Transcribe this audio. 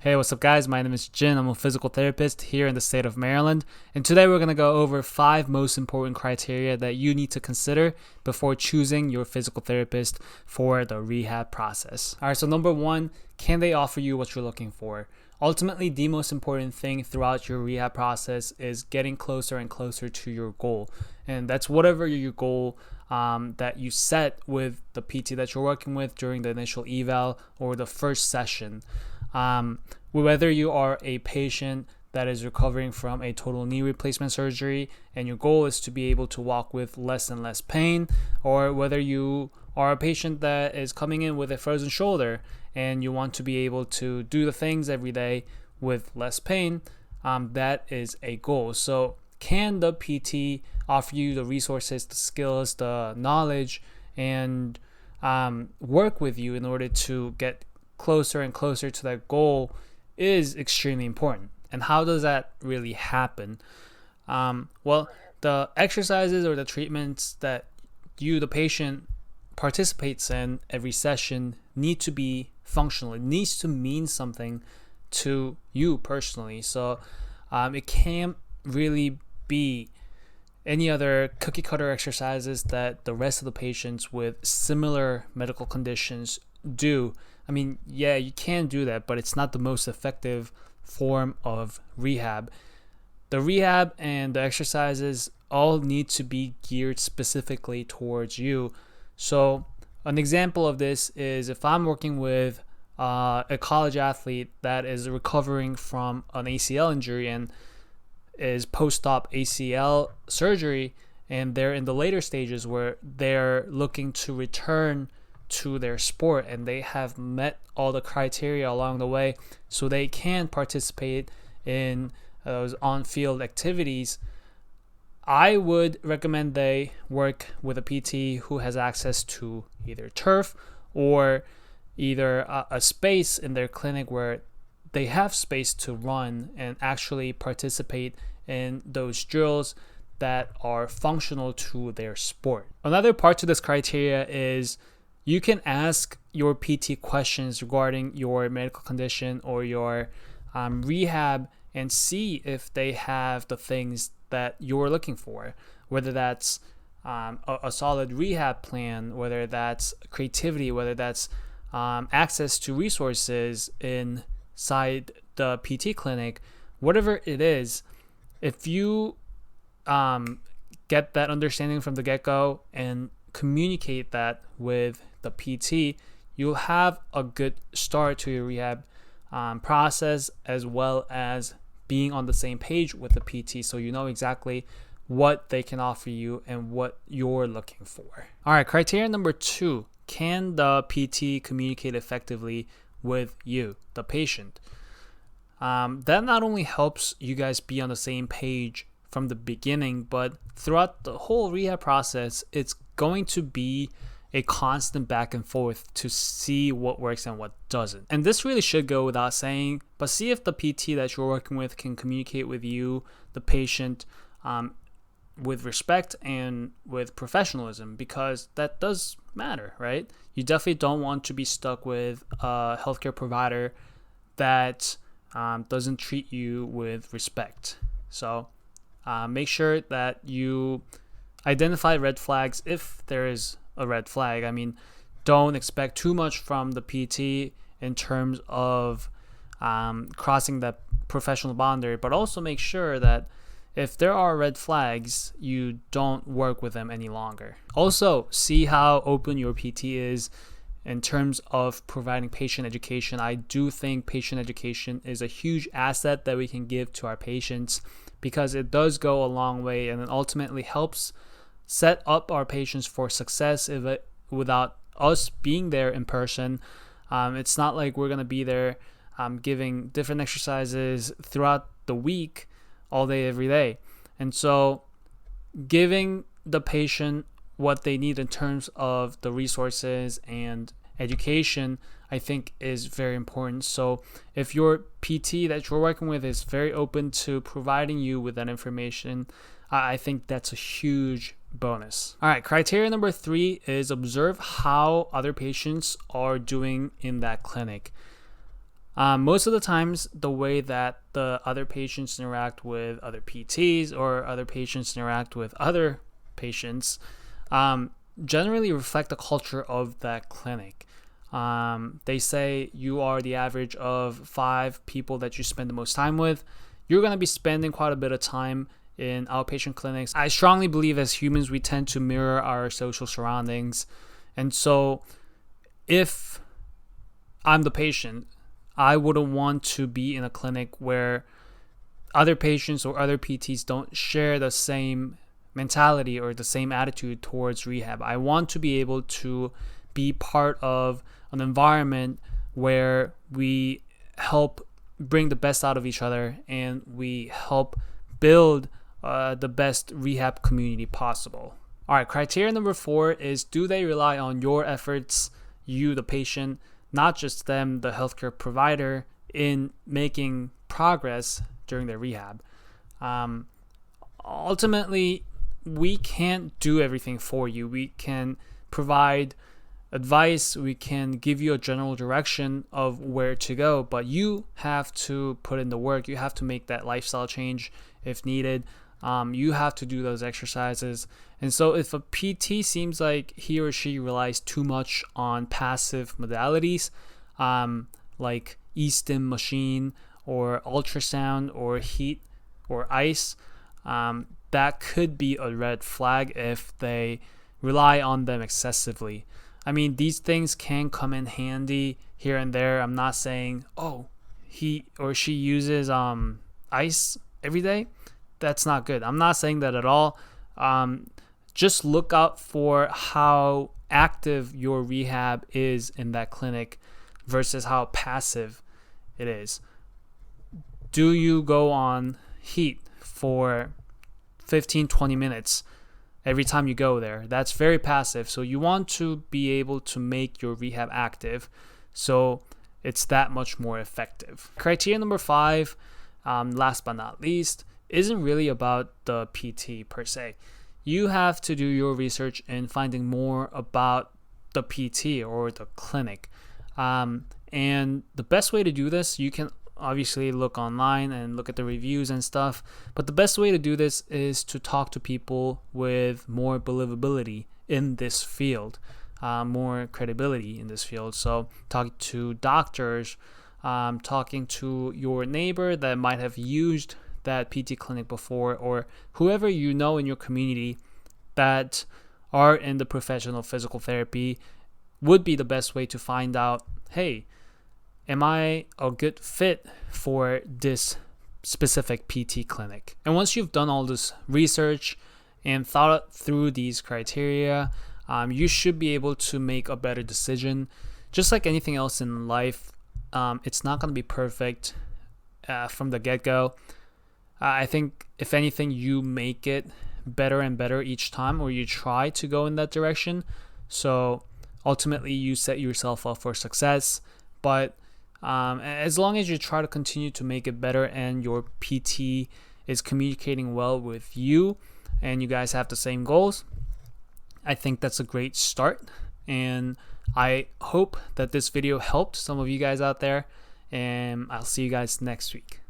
Hey, what's up guys? My name is Jin. I'm a physical therapist here in the state of Maryland. And today we're going to go over 5 most important criteria that you need to consider before choosing your physical therapist for the rehab process. All right, so number 1, can they offer you what you're looking for? Ultimately, the most important thing throughout your rehab process is getting closer and closer to your goal. And that's whatever your goal that you set with the PT that you're working with during the initial eval or the first session. Whether you are a patient that is recovering from a total knee replacement surgery and your goal is to be able to walk with less and less pain, or whether you are a patient that is coming in with a frozen shoulder and you want to be able to do the things every day with less pain, that is a goal. So can the PT offer you the resources, the skills, the knowledge, and work with you in order to get closer and closer to that goal is extremely important. And how does that really happen? Well, the exercises or the treatments that you, the patient, participates in every session need to be functional. It needs to mean something to you personally. So it can't really be any other cookie cutter exercises that the rest of the patients with similar medical conditions do. I mean, yeah, you can do that, but it's not the most effective form of rehab. The rehab and the exercises all need to be geared specifically towards you. So an example of this is if I'm working with a college athlete that is recovering from an ACL injury and is post-op ACL surgery, and they're in the later stages where they're looking to return to their sport and they have met all the criteria along the way so they can participate in those on-field activities, I would recommend they work with a PT who has access to either turf or either a space in their clinic where they have space to run and actually participate in those drills that are functional to their sport. Another part to this criteria is you can ask your PT questions regarding your medical condition or your rehab and see if they have the things that you're looking for, whether that's a solid rehab plan, whether that's creativity, whether that's access to resources inside the PT clinic, whatever it is. If you get that understanding from the get-go and communicate that with the PT, you'll have a good start to your rehab process, as well as being on the same page with the PT, so you know exactly what they can offer you and what you're looking for. All right, criteria number 2, can the PT communicate effectively with you, the patient? That not only helps you guys be on the same page from the beginning, but throughout the whole rehab process, it's going to be a constant back and forth to see what works and what doesn't. And this really should go without saying, but see if the PT that you're working with can communicate with you, the patient, with respect and with professionalism, because that does matter, right? You definitely don't want to be stuck with a healthcare provider that doesn't treat you with respect. So make sure that you identify red flags if there is a red flag. I mean, don't expect too much from the PT in terms of crossing that professional boundary, but also make sure that if there are red flags, you don't work with them any longer. Also, see how open your PT is in terms of providing patient education. I do think patient education is a huge asset that we can give to our patients, because it does go a long way and it ultimately helps set up our patients for success without us being there in person. It's not like we're going to be there giving different exercises throughout the week, all day, every day. And so giving the patient what they need in terms of the resources and education, I think, is very important. So if your PT that you're working with is very open to providing you with that information, I think that's a huge bonus. All right, criteria number 3 is observe how other patients are doing in that clinic. Most of the times, the way that the other patients interact with other PTs or other patients interact with other patients generally reflect the culture of that clinic. They say you are the average of 5 people that you spend the most time with. You're going to be spending quite a bit of time in outpatient clinics. I strongly believe as humans, we tend to mirror our social surroundings. And so if I'm the patient, I wouldn't want to be in a clinic where other patients or other PTs don't share the same mentality or the same attitude towards rehab. I want to be able to be part of an environment where we help bring the best out of each other and we help build the best rehab community possible. All right, criteria number 4 is, do they rely on your efforts, you, the patient, not just them, the healthcare provider, in making progress during their rehab? Ultimately, we can't do everything for you. We can provide advice, we can give you a general direction of where to go, but you have to put in the work. You have to make that lifestyle change if needed. You have to do those exercises. And so if a PT seems like he or she relies too much on passive modalities, like e-stim machine or ultrasound or heat or ice, that could be a red flag if they rely on them excessively. I mean, these things can come in handy here and there. I'm not saying, oh, he or she uses ice every day. That's not good. I'm not saying that at all. Just look out for how active your rehab is in that clinic versus how passive it is. Do you go on heat for 15-20 minutes every time you go there? That's very passive. So you want to be able to make your rehab active so it's that much more effective. Criteria number 5, last but not least, isn't really about the PT per se. You have to do your research in finding more about the PT or the clinic. And the best way to do this, you can obviously look online and look at the reviews and stuff, but the best way to do this is to talk to people with more believability in this field, more credibility in this field. So talking to doctors, talking to your neighbor that might have used that PT clinic before, or whoever you know in your community that are in the professional physical therapy would be the best way to find out, hey, am I a good fit for this specific PT clinic? And once you've done all this research and thought through these criteria, you should be able to make a better decision. Just like anything else in life, it's not going to be perfect from the get-go. I think if anything, you make it better and better each time, or you try to go in that direction. So ultimately, you set yourself up for success. But as long as you try to continue to make it better and your PT is communicating well with you and you guys have the same goals, I think that's a great start. And I hope that this video helped some of you guys out there, and I'll see you guys next week.